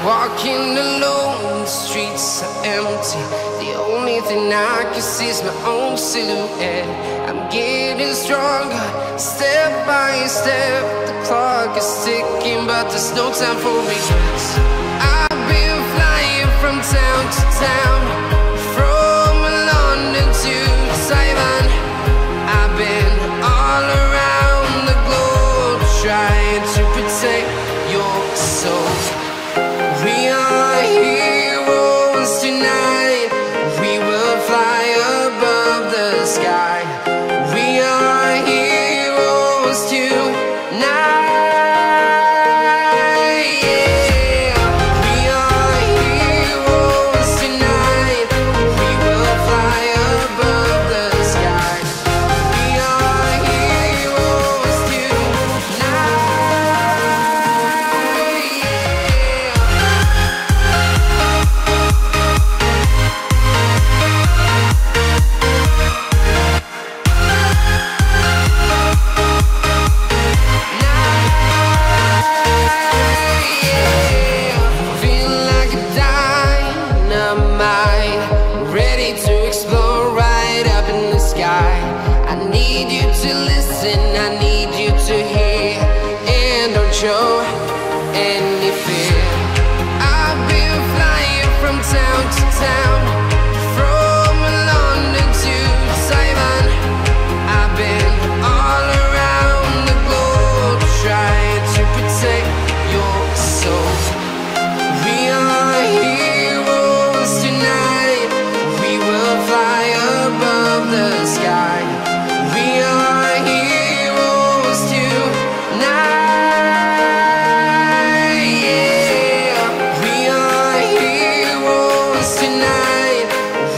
Walking alone, the streets are empty. The only thing I can see is my own silhouette. I'm getting stronger, step by step. The clock is ticking, but there's no time for regrets. I've been flying from town to town, from London to Taiwan. I've been all around the globe, trying to protect your soul. We are heroes tonight. We will fly above the sky. We are heroes tonight. Yeah. We are heroes tonight. We will fly above the sky. We are heroes tonight. Feeling like a dynamite, ready to explode right up in the sky. I need you to listen, I need you to hear, and don't show any fear. I've been flying from town to town, from London to Taiwan. I've been all around the globe, trying to protect your soul. We are heroes tonight. We will fly above the sky. We are heroes tonight. Yeah. We are heroes tonight.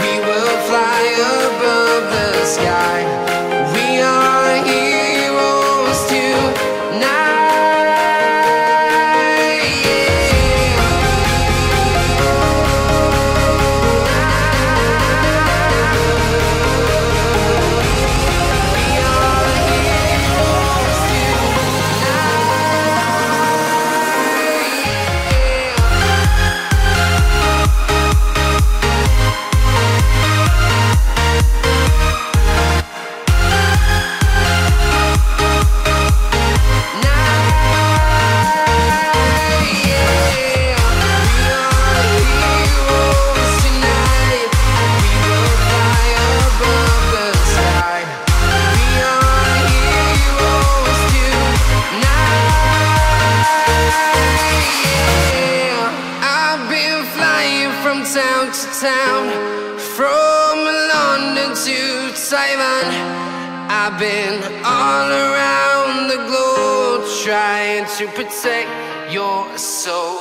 We will fly above the sky. We are heroes tonight. I've been flying from town to town, from London to Taiwan. I've been all around the globe, trying to protect your soul.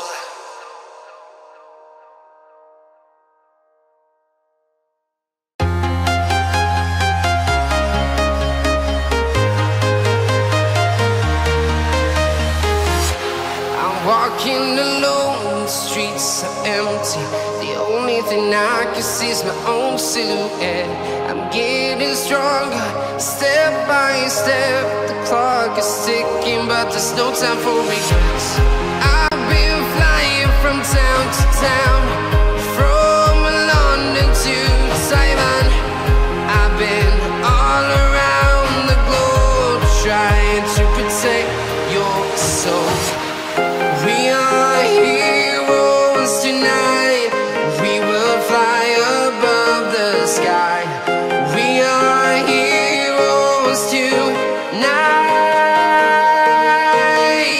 I'm walking alone, the streets are empty. The only thing I can see is my own silhouette. I'm getting stronger, step by step. The clock is ticking, but there's no time for regrets. I've been flying from town to town, from London to Taiwan. I've been all around the globe, trying to protect your soul. We are heroes tonight. We will fly above the sky. We are heroes tonight.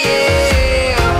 Yeah.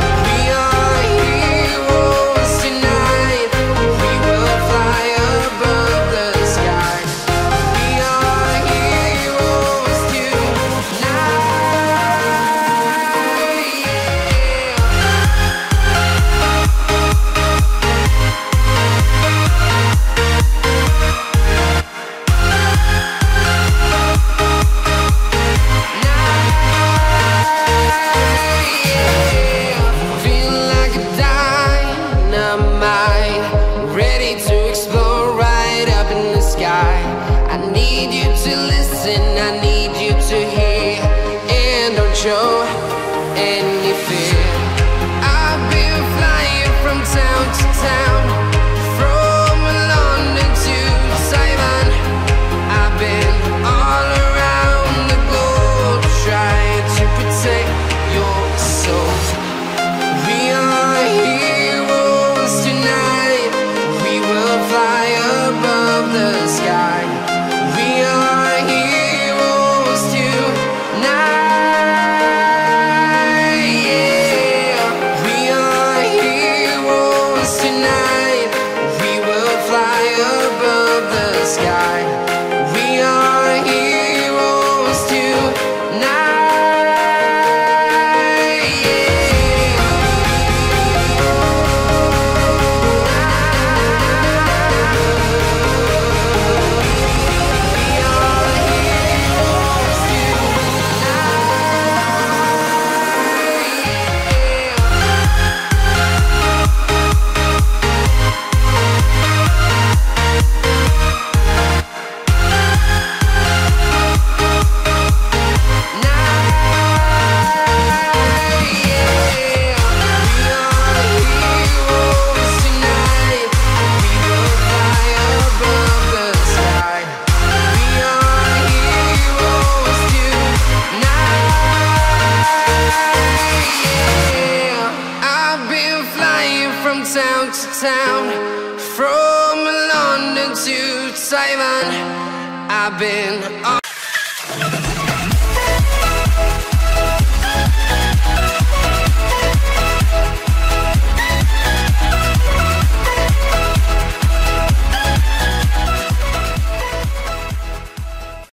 from town to town, from London to Taiwan. I've been